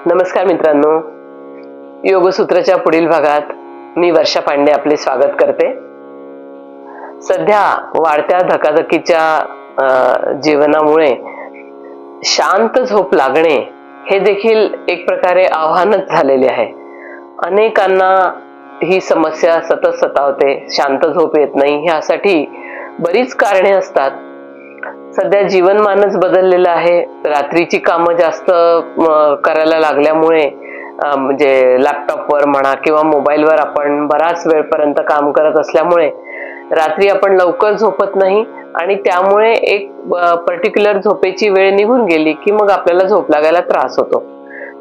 नमस्कार मित्रांनो, योगसूत्रच्या पुढील भागात मी वर्षा पांडे आपले स्वागत करते. सध्या वाढत्या धकाधकीच्या जीवनामुळे शांत झोप लागणे हे देखील एक प्रकारे आव्हानच झालेले आहे. अनेकांना ही समस्या सतत सतावते, शांत झोप येत नाही. ह्यासाठी बरीच कारणे असतात. सध्या जीवनमानच बदललेलं आहे. रात्रीची कामं जास्त करायला लागल्यामुळे म्हणजे लॅपटॉपवर म्हणा किंवा मोबाईलवर आपण बराच वेळपर्यंत काम करत असल्यामुळे रात्री आपण लवकर झोपत नाही आणि त्यामुळे एक पर्टिक्युलर झोपेची वेळ निघून गेली की मग आपल्याला झोप लागायला त्रास होतो.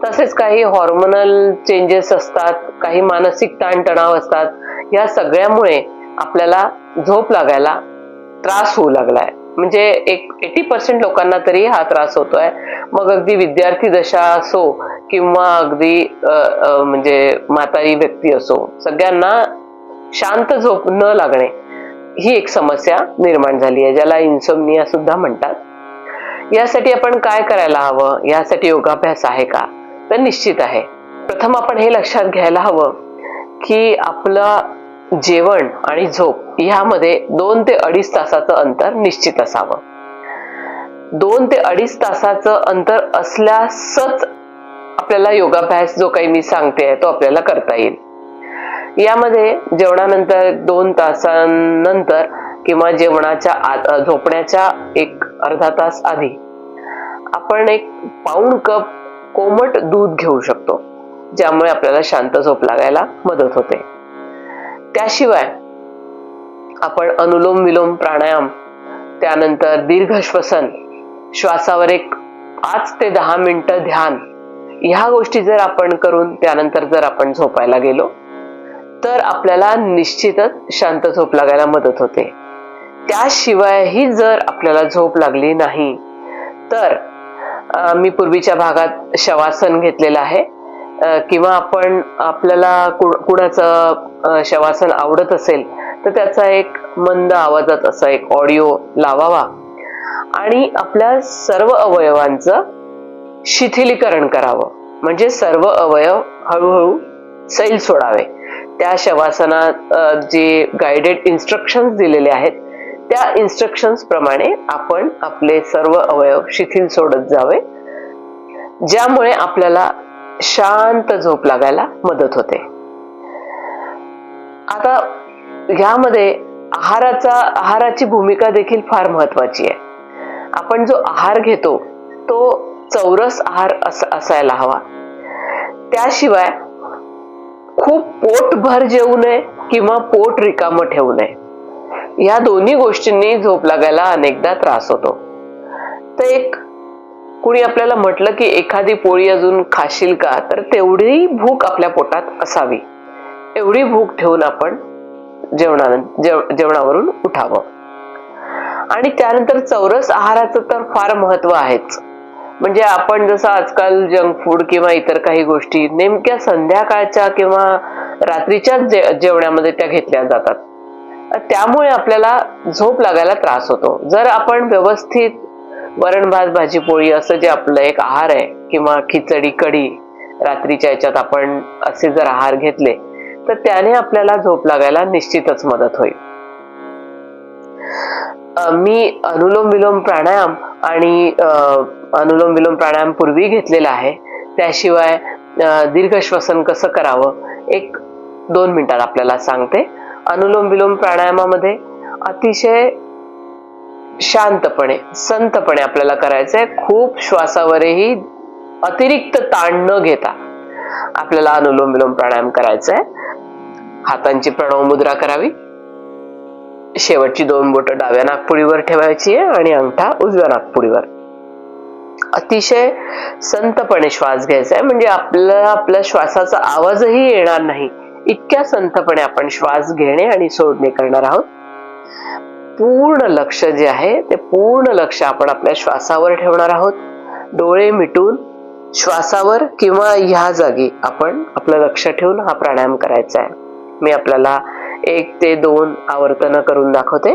तसेच काही हॉर्मोनल चेंजेस असतात, काही मानसिक ताणतणाव असतात. या सगळ्यामुळे आपल्याला झोप लागायला त्रास होऊ लागलाय. म्हणजे एक 80% लोकांना तरी हा त्रास होतोय. मग अगदी विद्यार्थी दशा असो किंवा अगदी म्हणजे म्हातारी व्यक्ती असो, सगळ्यांना शांत झोप न लागणे ही एक समस्या निर्माण झाली आहे, ज्याला इन्सोम्निया सुद्धा म्हणतात. यासाठी आपण काय करायला हवं? यासाठी योगाभ्यास आहे का? तर निश्चित आहे. प्रथम आपण हे लक्षात घ्यायला हवं की आपलं जेवण आणि झोप ह्यामध्ये 2 ते 2.5 तासाचं अंतर निश्चित असावं. 2 ते 2.5 तासाचं अंतर असल्यासच आपल्याला योगाभ्यास जो काही मी सांगते तो आपल्याला करता येईल. यामध्ये जेवणानंतर 2 तासांनंतर किंवा जेवणाच्या झोपण्याच्या एक अर्धा तास आधी आपण 1 पाऊण कप कोमट दूध घेऊ शकतो, ज्यामुळे आपल्याला शांत झोप लागायला मदत होते. त्याशिवाय आपण अनुलोम विलोम प्राणायाम, त्यानंतर दीर्घ श्वसन, श्वासावर 5 ते 10 मिनिटं ध्यान, ह्या गोष्टी जर आपण करून त्यानंतर जर आपण झोपायला गेलो तर आपल्याला निश्चितच शांत झोप लागायला मदत होते. त्याशिवायही जर आपल्याला झोप लागली नाही तर मी पूर्वीच्या भागात शवासन घेतलेलं आहे, किंवा आपल्याला कुणाचं शवासन आवडत असेल तर त्याचा एक मंद आवाजात असा एक ऑडिओ लावावा आणि आपल्या सर्व अवयवांचं शिथिलीकरण करावं. म्हणजे सर्व अवयव हळूहळू सैल सोडावे. त्या शवासनात जे गाइडेड इन्स्ट्रक्शन्स दिलेले आहेत त्या इन्स्ट्रक्शन्स प्रमाणे आपण आपले सर्व अवयव शिथिल सोडत जावे, ज्यामुळे आपल्याला शांत झोप लागायला मदत होते. आता ह्यामध्ये आहाराची भूमिका देखील फार महत्वाची आहे. आपण जो आहार घेतो तो चौरस आहार असायला हवा. त्याशिवाय खूप पोटभर जेवू नये किंवा पोट रिकामं ठेवू नये. या दोन्ही गोष्टींनी झोप लागायला अनेकदा त्रास होतो. तर कुणी आपल्याला म्हटलं की एखादी पोळी अजून खाशील का, तर तेवढी भूक आपल्या पोटात असावी. एवढी भूक ठेवून आपण जेवणावरून उठावं. आणि त्यानंतर चौरस आहाराचं तर फार महत्व आहेच. म्हणजे आपण जसं आजकाल जंक फूड किंवा इतर काही गोष्टी नेमक्या संध्याकाळच्या किंवा रात्रीच्या जेवणामध्ये त्या घेतल्या जातात, त्यामुळे आपल्याला झोप लागायला त्रास होतो. जर आपण व्यवस्थित वरण भात भाजी पोळी असं जे आपलं एक आहार आहे किंवा खिचडी कढी रात्रीच्या याच्यात आपण असे जर आहार घेतले तर त्याने आपल्याला झोप लागायला निश्चितच मदत होईल. मी अनुलोम विलोम प्राणायाम आणि अनुलोम विलोम प्राणायाम पूर्वी घेतलेला आहे. त्याशिवाय दीर्घ श्वसन कसं करावं 1-2 मिनिटात आपल्याला सांगते. अनुलोम विलोम प्राणायामामध्ये अतिशय शांतपणे संतपणे आपल्याला करायचंय. खूप श्वासावरही अतिरिक्त ताण न घेता आपल्याला अनुलोम विलोम प्राणायाम करायचंय. हातांची प्रणव मुद्रा करावी. शेवटची 2 बोटं डाव्या नाकपुडीवर ठेवायची आहे आणि अंगठा उजव्या नाकपुडीवर. अतिशय संतपणे श्वास घ्यायचा आहे, म्हणजे आपल्याला आपल्या श्वासाचा आवाजही येणार नाही इतक्या संतपणे आपण श्वास घेणे आणि सोडणे करणार आहोत. पूर्ण लक्ष जे आहे ते पूर्ण लक्ष आपण आपल्या श्वासावर ठेवणार आहोत. डोळे मिटून श्वासावर किंवा ह्या जागी आपण आपलं लक्ष ठेवून हा प्राणायाम करायचा आहे. मी आपल्याला 1 ते 2 आवर्तन करून दाखवते.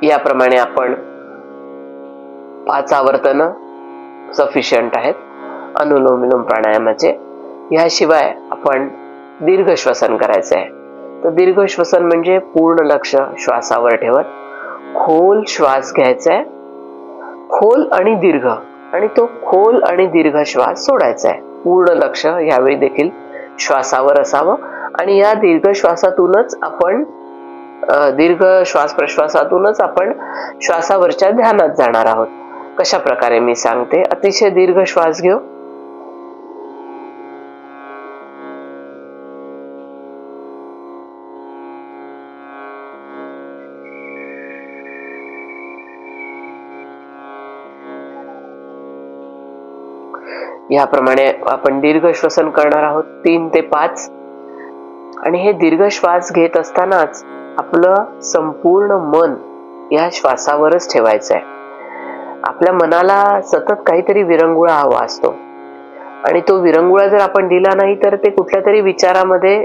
याप्रमाणे आपण 5 आवर्तन सफिशियंट आहेत अनुलोम विलोम प्राणायामाचे. याशिवाय आपण दीर्घ श्वसन करायचे आहे. तर दीर्घ श्वसन म्हणजे पूर्ण लक्ष श्वासावर ठेवत खोल श्वास घ्यायचा आहे, खोल आणि दीर्घ, आणि तो खोल आणि दीर्घ श्वास सोडायचा आहे. पूर्ण लक्ष यावेळी देखील श्वासावर असावं आणि या दीर्घ श्वासातूनच आपण दीर्घ श्वास प्रश्वासातूनच आपण श्वासावरच्या ध्यानात जाणार आहोत. कशा प्रकारे मी सांगते. अतिशय दीर्घ श्वास घेऊ. याप्रमाणे आपण दीर्घ श्वसन करणार आहोत 3 ते 5. आणि हे दीर्घ श्वास घेत असतानाच आपलं संपूर्ण मन या श्वासावरच ठेवायचं आहे. आपल्या मनाला सतत काहीतरी विरंगुळा हवा असतो आणि तो विरंगुळा जर आपण दिला नाही तर ते कुठल्या तरी विचारामध्ये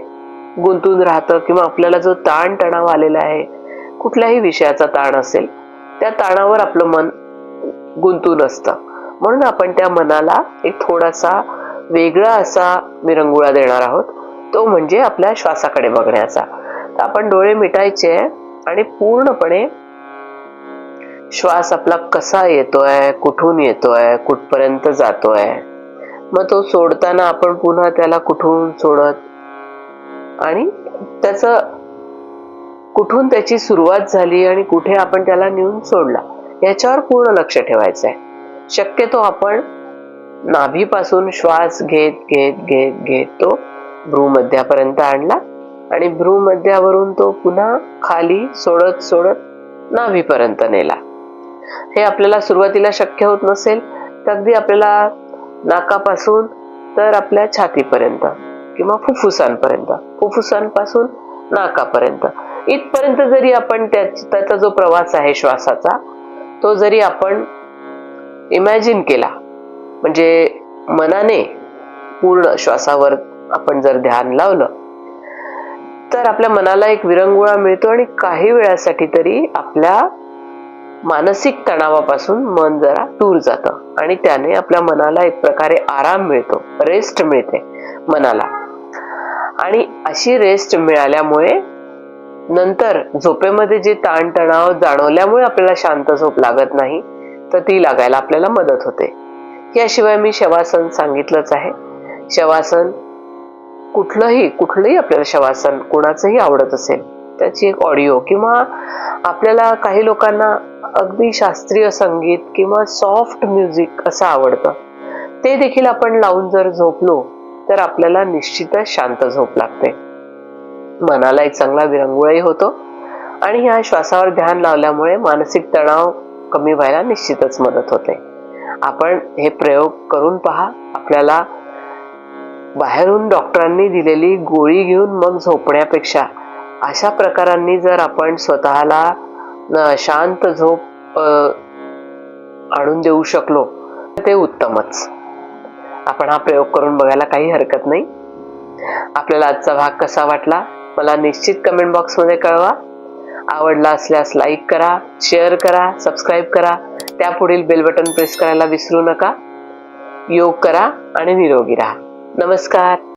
गुंतून राहतं किंवा आपल्याला जो ताण तणाव आलेला आहे, कुठल्याही विषयाचा ताण असेल, त्या ताणावर आपलं मन गुंतून असतं. म्हणून आपण त्या मनाला एक थोडासा वेगळा असा विरंगुळा देणार आहोत, तो म्हणजे आपल्या श्वासाकडे बघण्याचा. तर आपण डोळे मिटायचे आणि पूर्णपणे श्वास आपला कसा येतोय, कुठून येतोय, कुठपर्यंत जातोय, मग तो सोडताना आपण पुन्हा त्याला कुठून सोडत आणि कुठून त्याची सुरुवात झाली आणि कुठे आपण त्याला नेऊन सोडला, याच्यावर पूर्ण लक्ष ठेवायचं आहे. शक्यतो आपण नाभीपासून श्वास घेत घेत घेत घेत तो भ्रूमध्यापर्यंत आणला आणि भ्रूमध्यावरून तो पुन्हा खाली सोडत सोडत नाभीपर्यंत नेला. हे आपल्याला सुरुवातीला शक्य होत नसेल तर अगदी आपल्याला नाकापासून तर आपल्या छातीपर्यंत किंवा फुफ्फुसांपर्यंत, फुफ्फुसांपासून नाकापर्यंत इथपर्यंत जरी आपण त्याचा जो प्रवास आहे श्वासाचा, तो जरी आपण इमॅजिन केला, म्हणजे मनाने पूर्ण श्वासावर आपण जर ध्यान लावलं तर आपल्या मनाला एक विरंगुळा मिळतो आणि काही वेळासाठी तरी आपल्या मानसिक तणावापासून मन जरा दूर जातं आणि त्याने आपल्या मनाला एक प्रकारे आराम मिळतो, रेस्ट मिळते मनाला. आणि अशी रेस्ट मिळाल्यामुळे नंतर झोपेमध्ये जे ताणतणाव जाणवल्यामुळे आपल्याला शांत झोप लागत नाही, तर ती लागायला आपल्याला मदत होते. याशिवाय मी शवासन सांगितलंच आहे. शवासन कुठलंही आपल्याला शवासन कोणाचंही आवडत असेल त्याची एक ऑडिओ, किंवा आपल्याला काही लोकांना अगदी शास्त्रीय संगीत किंवा सॉफ्ट म्युझिक असं आवडतं, ते देखील आपण लावून जर झोपलो तर आपल्याला निश्चितच शांत झोप लागते. मनाला एक चांगला विरंगुळाही होतो आणि ह्या श्वासावर ध्यान लावल्यामुळे मानसिक तणाव कमी व्हायला निश्चितच मदत होते. आपण हे प्रयोग करून पहा. आपल्याला बाहेरून डॉक्टरांनी दिलेली गोळी घेऊन मग झोपण्यापेक्षा अशा प्रकारांनी जर आपण स्वतःला शांत झोप आणून देऊ शकलो तर ते उत्तमच. आपण हा प्रयोग करून बघायला काही हरकत नाही. आपल्याला आजचा भाग कसा वाटला मला निश्चित कमेंट बॉक्समध्ये कळवा. आवडला असल्यास लाईक करा, शेअर करा, सबस्क्राईब करा. त्यापुढील बेल बटन प्रेस करायला विसरू नका. योग करा आणि निरोगी राहा. नमस्कार.